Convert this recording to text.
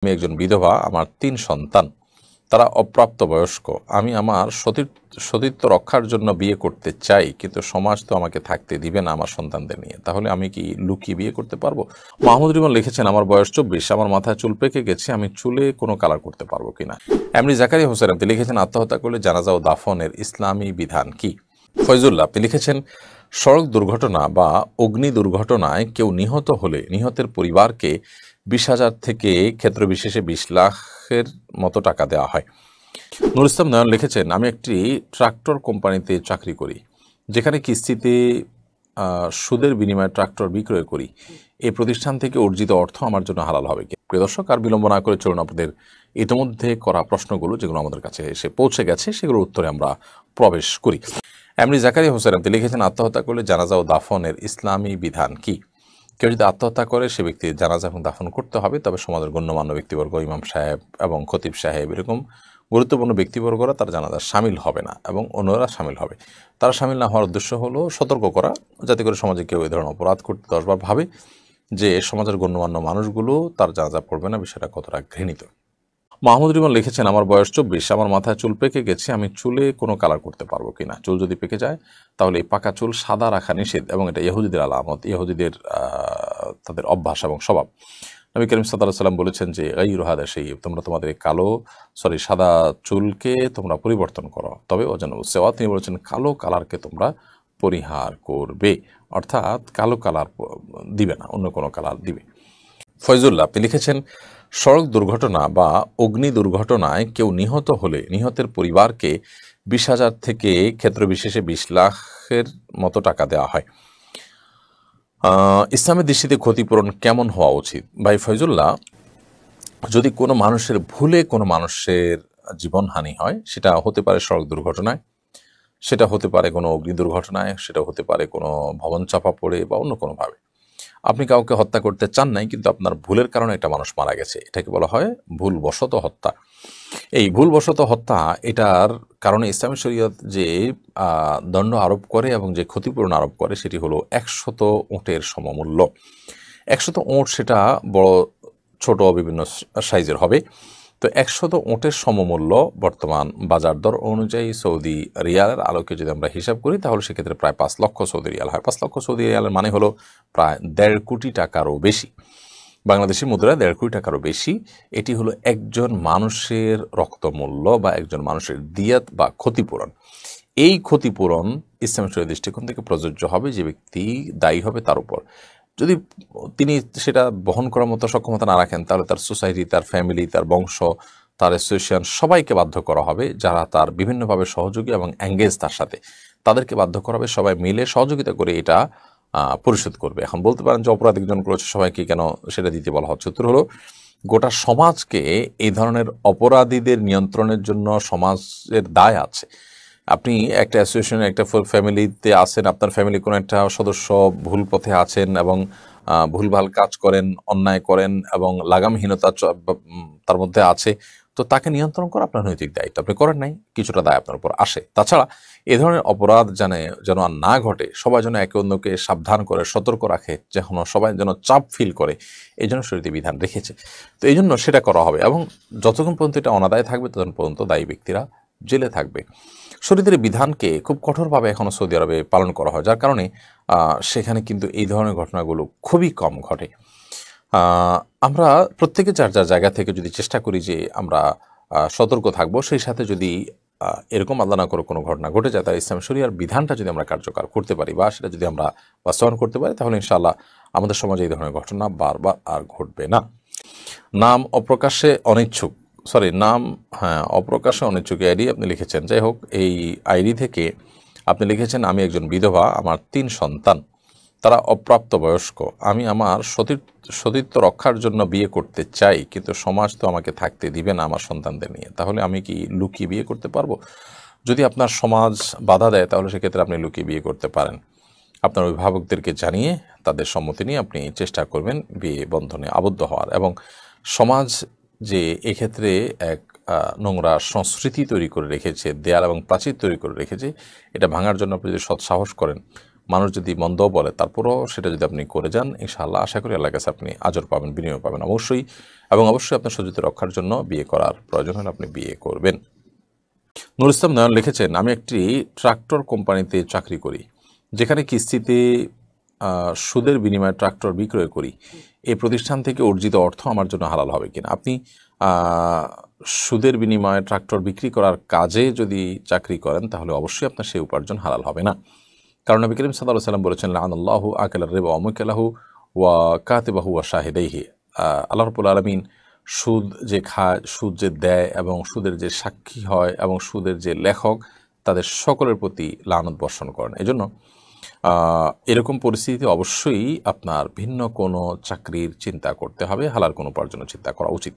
আমি একজন বিধবা, আমার ৩ সন্তান, তারা অপ্রাপ্তবয়স্ক। আমি আমার সতীত্ব রক্ষার জন্য বিয়ে করতে চাই, কিন্তু সমাজ তো আমাকে থাকতে দিবে না আমার সন্তানদের নিয়ে। তাহলে আমি কি লুকিয়ে বিয়ে করতে পারবো? মাহমুদ রিমন লিখেছেন, আমার বয়স ২৪, আমার মাথায় চুল পেকে গেছে, আমি চুলে কোনো কালার করতে পারবো কিনা। এমনি জাকারিয়া হোসেন আপনি লিখেছেন, আত্মহত্যা করলে জানাজা ও দাফনের ইসলামী বিধান কি। ফয়জুল্লাহ আপনি লিখেছেন, সড়ক দুর্ঘটনা বা অগ্নি দুর্ঘটনায় কেউ নিহত হলে নিহতের পরিবারকে ২০,০০০ থেকে ক্ষেত্র বিশেষে ২০ লাখের মতো টাকা দেওয়া হয়। নুর ইসলাম নয়ন লিখেছেন, আমি একটি ট্রাক্টর কোম্পানিতে চাকরি করি, যেখানে কিস্তিতে সুদের বিনিময়ে ট্রাক্টর বিক্রয় করি। এই প্রতিষ্ঠান থেকে অর্জিত অর্থ আমার জন্য হালাল হবে কি? প্রিয় দর্শক, আর বিলম্ব না করে চলুন আপনাদের ইতিমধ্যে করা প্রশ্নগুলো যেগুলো আমাদের কাছে এসে পৌঁছে গেছে সেগুলোর উত্তরে আমরা প্রবেশ করি। এমনি জাকারিয়া হোসেন আপনি লিখেছেন, আত্মহত্যা করলে জানাজা ও দাফনের ইসলামী বিধান কি। কেউ যদি আত্মহত্যা করে সে ব্যক্তির জানাজা এবং দাফন করতে হবে, তবে সমাজের গণ্যমান্য ব্যক্তিবর্গ, ইমাম সাহেব এবং খতিব সাহেব এরকম গুরুত্বপূর্ণ ব্যক্তিবর্গরা তার জানাজা সামিল হবে না এবং অন্যরা সামিল হবে। তারা সামিল না হওয়ার উদ্দেশ্য হলো সতর্ক করা, যাতে করে সমাজে কেউ এই ধরনের অপরাধ করতে 10 বার ভাবে যে সমাজের গণ্যমান্য মানুষগুলো তার জানাজা পড়বে না, বিষয়টা কতটা ঘৃণিত। মাহমুদ রিমন লিখেছেন, আমার বয়স ২৪, আমার মাথায় চুল পেকে গেছে, আমি চুলে কোনো কালার করতে পারবো কিনা। চুল যদি পেকে যায় তাহলে এই পাকা চুল সাদা রাখা নিষেধ এবং এটা ইহুদিদের আলামত, ইহুদিদের তাদের অভ্যাস এবং স্বভাব। নবী করিম সাল্লাল্লাহু আলাইহি ওয়াসাল্লাম বলেছেন যে এই রোহাদা সেই তোমরা তোমাদের সাদা চুলকে তোমরা পরিবর্তন করো, তবে অজান সেওয়া তিনি বলেছেন কালো কালারকে তোমরা পরিহার করবে, অর্থাৎ কালো কালার দিবে না, অন্য কোনো কালার দিবে। ফয়জুল্লাহ আপনি লিখেছেন, সড়ক দুর্ঘটনা বা অগ্নি দুর্ঘটনায় কেউ নিহত হলে নিহতের পরিবারকে ২০,০০০ থেকে ক্ষেত্র বিশেষে ২০ লাখের মতো টাকা দেওয়া হয়। ইসলামের দৃষ্টিতে ক্ষতিপূরণ কেমন হওয়া উচিত? ভাই ফয়জুল্লাহ, যদি কোনো মানুষের ভুলে কোনো মানুষের জীবনহানি হয়, সেটা হতে পারে সড়ক দুর্ঘটনায়, সেটা হতে পারে কোনো অগ্নি দুর্ঘটনায়, সেটা হতে পারে কোনো ভবন চাপা পড়ে বা অন্য কোনোভাবে। আপনি কাউকে হত্যা করতে চান নাই, কিন্তু আপনার ভুলের কারণে একটা মানুষ মারা গেছে, এটাকে বলা হয় ভুলবশত হত্যা। এই ভুলবশত হত্যা, এটার কারণে ইসলামী শরীয়ত যে দণ্ড আরোপ করে এবং যে ক্ষতিপূরণ আরোপ করে সেটি হলো ১০০ উটের সমমূল্য। ১০০ উট সেটা বড় ছোট বিভিন্ন সাইজের হবে। তো ১০০ উটের সমমূল্য বর্তমান বাজার দর অনুযায়ী সৌদি রিয়ালের আলোকে যদি আমরা হিসাব করি, তাহলে সেক্ষেত্রে প্রায় ৫ লক্ষ সৌদি রিয়াল হয়। ৫ লক্ষ সৌদি রিয়ালের মানে হলো প্রায় ১.৫ কোটি টাকারও বেশি, বাংলাদেশি মুদ্রায় ১.৫ কোটি টাকারও বেশি। এটি হলো একজন মানুষের রক্তমূল্য বা একজন মানুষের দিয়াত বা ক্ষতিপূরণ। এই ক্ষতিপূরণ ইসলামের শরীয়তের দৃষ্টিকোণ থেকে প্রযোজ্য হবে যে ব্যক্তি দায়ী হবে তার উপর। যদি তিনি সেটা বহন করার মতো সক্ষমতা না রাখেন, তাহলে তার সোসাইটি, তার ফ্যামিলি, তার বংশ, তার অ্যাসোসিয়েশন সবাইকে বাধ্য করা হবে, যারা তার বিভিন্নভাবে সহযোগী এবং এঙ্গেজ তার সাথে, তাদেরকে বাধ্য করা হবে সবাই মিলে সহযোগিতা করে এটা পরিশোধ করবে। এখন বলতে পারেন যে অপরাধ একজন করেছে, সবাইকে কেন সেটা দিতে বলা হচ্ছে? উত্তর হলো, গোটা সমাজকে এই ধরনের অপরাধীদের নিয়ন্ত্রণের জন্য সমাজের দায় আছে। আপনি একটা অ্যাসোসিয়েশনে, একটা ফ্যামিলিতে আছেন, আপনার ফ্যামিলি কোনো একটা সদস্য ভুল পথে আছেন এবং ভুলভাল কাজ করেন, অন্যায় করেন এবং লাগামহীনতা তার মধ্যে আছে, তো তাকে নিয়ন্ত্রণ করা আপনার নৈতিক দায়িত্ব। আপনি করেন নাই, কিছুটা দায় আপনার উপর আসে। তাছাড়া এ ধরনের অপরাধ যেন আর না ঘটে, সবাই যেন একে অন্যকে সাবধান করে সতর্ক রাখে, যেন সবাই যেন চাপ ফিল করে, এই জন্য শরীয়তে বিধান রেখেছে। তো এই জন্য সেটা করা হবে এবং যতক্ষণ পর্যন্ত এটা অনাদায় থাকবে ততক্ষণ পর্যন্ত দায়ী ব্যক্তিরা জেলে থাকবে। শরীয়তের বিধানকে খুব কঠোরভাবে এখনও সৌদি আরবে পালন করা হয়, যার কারণে সেখানে কিন্তু এই ধরনের ঘটনাগুলো খুবই কম ঘটে। আমরা প্রত্যেকে যার যার জায়গা থেকে যদি চেষ্টা করি যে আমরা সতর্ক থাকবো, সেই সাথে যদি এরকম আল্লাহ না করে কোনো ঘটনা ঘটে যায়, তাই ইসলাম শরিয়ার বিধানটা যদি আমরা কার্যকর করতে পারি বা সেটা যদি আমরা বাস্তবায়ন করতে পারি, তাহলে ইনশাআল্লাহ আমাদের সমাজে এই ধরনের ঘটনা বারবার আর ঘটবে না। অপ্রকাশ্যে অনিচ্ছুক আইডি আপনি লিখেছেন। যাই হোক, এই আইডি থেকে আপনি লিখেছেন, আমি একজন বিধবা, আমার ৩ সন্তান, তারা অপ্রাপ্তবয়স্ক। আমি আমার সতীত্ব রক্ষার জন্য বিয়ে করতে চাই, কিন্তু সমাজ তো আমাকে থাকতে দিবে না আমার সন্তানদের নিয়ে। তাহলে আমি কি লুকিয়ে বিয়ে করতে পারবো? যদি আপনার সমাজ বাধা দেয়, তাহলে সেক্ষেত্রে আপনি লুকিয়ে বিয়ে করতে পারেন। আপনার অভিভাবকদেরকে জানিয়ে তাদের সম্মতি নিয়ে আপনি চেষ্টা করবেন বিয়ে বন্ধনে আবদ্ধ হওয়ার। এবং সমাজ যে এক্ষেত্রে এক নোংরা সংস্কৃতি তৈরি করে রেখেছে, দেয়াল এবং প্রাচীর তৈরি করে রেখেছে, এটা ভাঙার জন্য আপনি যদি সৎসাহস করেন, মানুষ যদি মন্দও বলে তারপরও সেটা যদি আপনি করে যান, ইনশাআল্লাহ আশা করি আল্লাহর কাছে আপনি আজর পাবেন, বিনিময় পাবেন অবশ্যই। এবং অবশ্যই আপনার সতীত্ব রক্ষার জন্য বিয়ে করার প্রয়োজন হলে আপনি বিয়ে করবেন। নুর ইসলাম নয়ন লিখেছেন, আমি একটি ট্রাক্টর কোম্পানিতে চাকরি করি, যেখানে কিস্তিতে সুদের বিনিময়ে ট্রাক্টর বিক্রয় করি। এই প্রতিষ্ঠান থেকে অর্জিত অর্থ আমার জন্য হালাল হবে কিনা? আপনি সুদের বিনিময়ে ট্রাক্টর বিক্রি করার কাজে যদি চাকরি করেন তাহলে অবশ্যই আপনার সেই উপার্জন হালাল হবে না। কারণ নবী করিম সাল্লাল্লাহু আলাইহি ওয়াসাল্লাম বলেছেন, লাআনাল্লাহু আকালার রিবা ওয়া মুকিলাহু ওয়া কাতিবাহু ওয়া শাহিদাইহি। আল্লাহ রাব্বুল আলামিন সুদ যে খায়, সুদ যে দেয় এবং সুদের যে সাক্ষী হয় এবং সুদের যে লেখক, তাদের সকলের প্রতি লানত বর্ষণ করেন। এজন্য এরকম পরিস্থিতিতে অবশ্যই আপনার ভিন্ন কোনো চাকরির চিন্তা করতে হবে, হালাল কোনো উপার্জনের চিন্তা করা উচিত।